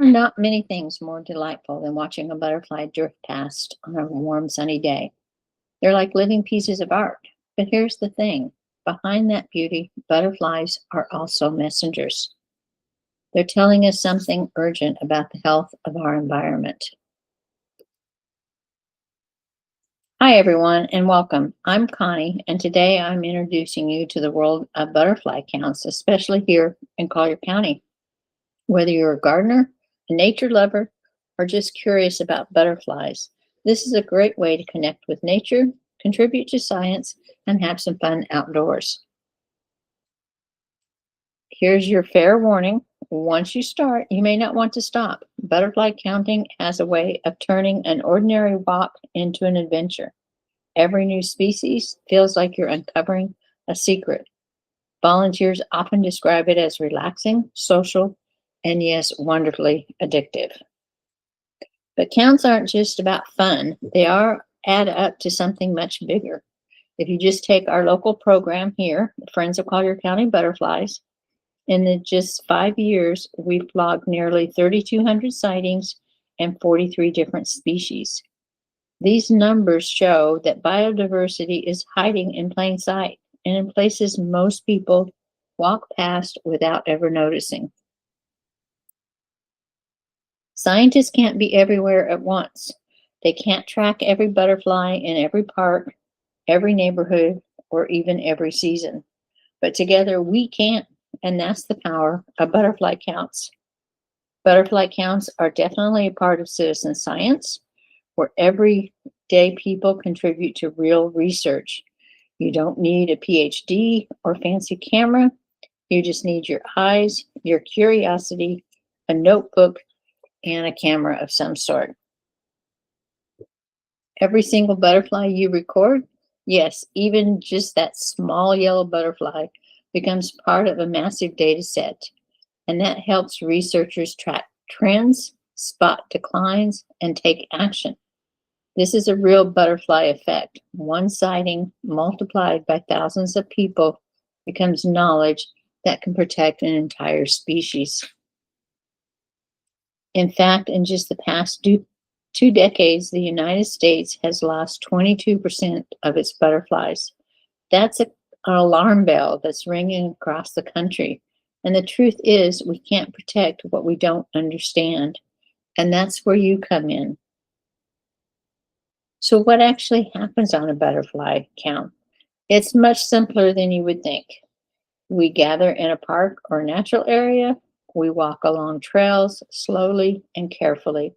There are not many things more delightful than watching a butterfly drift past on a warm, sunny day. They're like living pieces of art. But here's the thing, behind that beauty, butterflies are also messengers. They're telling us something urgent about the health of our environment. Hi, everyone, and welcome. I'm Connie, and today I'm introducing you to the world of butterfly counts, especially here in Collier County. Whether you're a gardener, a nature lover, or just curious about butterflies, this is a great way to connect with nature, contribute to science, and have some fun outdoors. Here's your fair warning. Once you start, you may not want to stop. Butterfly counting has a way of turning an ordinary walk into an adventure. Every new species feels like you're uncovering a secret. Volunteers often describe it as relaxing, social, and yes, wonderfully addictive. But counts aren't just about fun, they are add up to something much bigger. If you just take our local program here, Friends of Collier County Butterflies, in just 5 years, we've logged nearly 3,200 sightings and 43 different species. These numbers show that biodiversity is hiding in plain sight and in places most people walk past without ever noticing. Scientists can't be everywhere at once. They can't track every butterfly in every park, every neighborhood, or even every season. But together we can, and that's the power of butterfly counts. Butterfly counts are definitely a part of citizen science, where everyday people contribute to real research. You don't need a PhD or fancy camera. You just need your eyes, your curiosity, a notebook, and a camera of some sort. Every single butterfly you record, yes, even just that small yellow butterfly, becomes part of a massive data set. And that helps researchers track trends, spot declines, and take action. This is a real butterfly effect. One sighting multiplied by thousands of people becomes knowledge that can protect an entire species. In fact, in just the past 2 decades, the United States has lost 22% of its butterflies. That's an alarm bell that's ringing across the country. And the truth is, we can't protect what we don't understand. And that's where you come in. So, what actually happens on a butterfly count? It's much simpler than you would think. We gather in a park or natural area. We walk along trails slowly and carefully.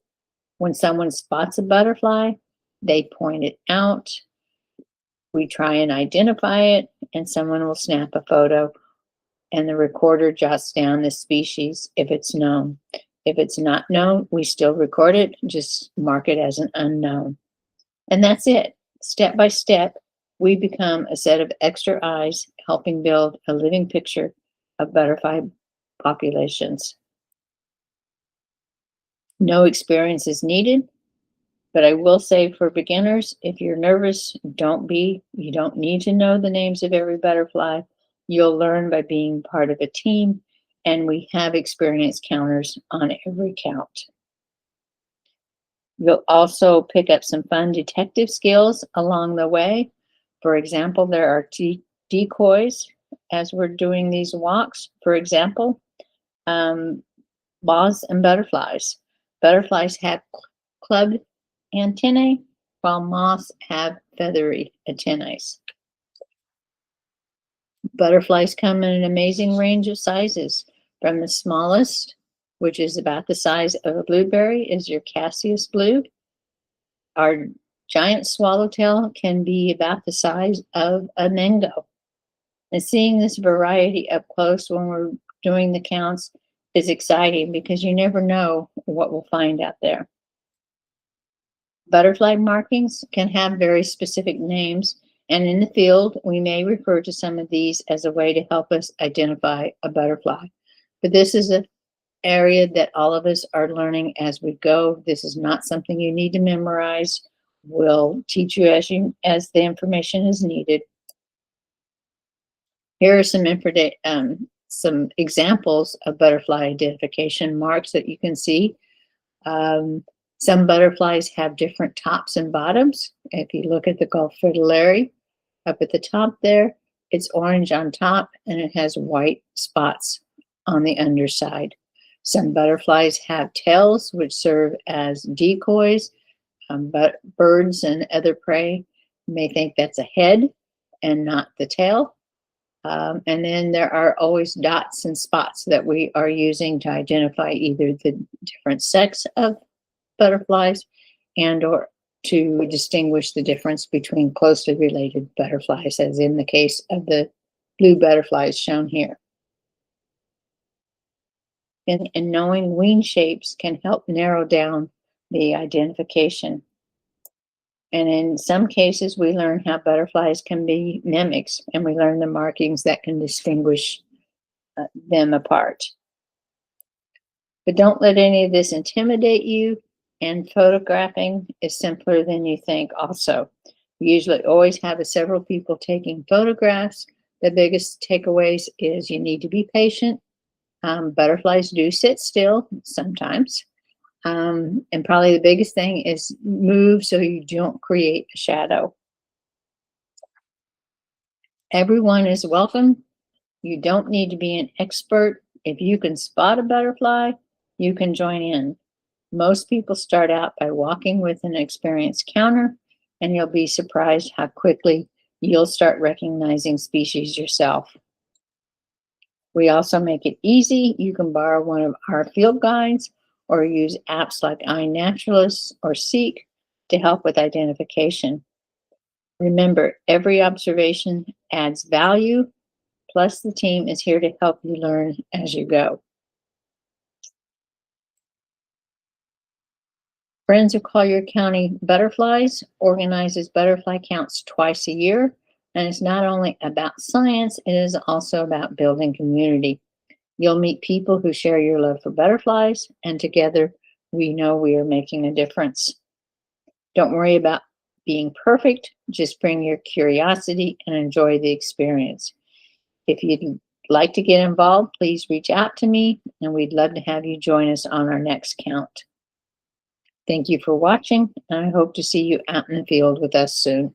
When someone spots a butterfly, they point it out. We try and identify it, and someone will snap a photo, and the recorder jots down the species if it's known. If it's not known, we still record it, just mark it as an unknown. And that's it. Step by step, we become a set of extra eyes helping build a living picture of butterfly populations. No experience is needed, but I will say for beginners, if you're nervous, don't be. You don't need to know the names of every butterfly. You'll learn by being part of a team, and we have experience counters on every count. You'll also pick up some fun detective skills along the way. For example, there are decoys as we're doing these walks. For example, moths and butterflies. Butterflies have clubbed antennae, while moths have feathery antennae. Butterflies come in an amazing range of sizes, from the smallest, which is about the size of a blueberry, is your Cassius blue. Our giant swallowtail can be about the size of a mango. And seeing this variety up close when we're doing the counts is exciting because you never know what we'll find out there. Butterfly markings can have very specific names, and in the field, we may refer to some of these as a way to help us identify a butterfly. But this is an area that all of us are learning as we go. This is not something you need to memorize. We'll teach you as the information is needed. Here are some some examples of butterfly identification marks that you can see. Um, some butterflies have different tops and bottoms. If you look at the Gulf fritillary up at the top there, it's orange on top and it has white spots on the underside. Some butterflies have tails, which serve as decoys, but birds and other prey may think that's a head and not the tail. And then there are always dots and spots that we are using to identify either the different sex of butterflies and or to distinguish the difference between closely related butterflies, as in the case of the blue butterflies shown here. And knowing wing shapes can help narrow down the identification. And in some cases, we learn how butterflies can be mimics, and we learn the markings that can distinguish them apart. But don't let any of this intimidate you, and photographing is simpler than you think also. We usually always have several people taking photographs. The biggest takeaways is you need to be patient. Butterflies do sit still sometimes. And probably the biggest thing is move so you don't create a shadow. Everyone is welcome. You don't need to be an expert. If you can spot a butterfly, you can join in. Most people start out by walking with an experienced counter, and you'll be surprised how quickly you'll start recognizing species yourself. We also make it easy. You can borrow one of our field guides or use apps like iNaturalist or Seek to help with identification. Remember, every observation adds value, plus the team is here to help you learn as you go. Friends of Collier County Butterflies organizes butterfly counts twice a year, and it's not only about science, it is also about building community. You'll meet people who share your love for butterflies, and together we know we are making a difference. Don't worry about being perfect, just bring your curiosity and enjoy the experience. If you'd like to get involved, please reach out to me, and we'd love to have you join us on our next count. Thank you for watching, and I hope to see you out in the field with us soon.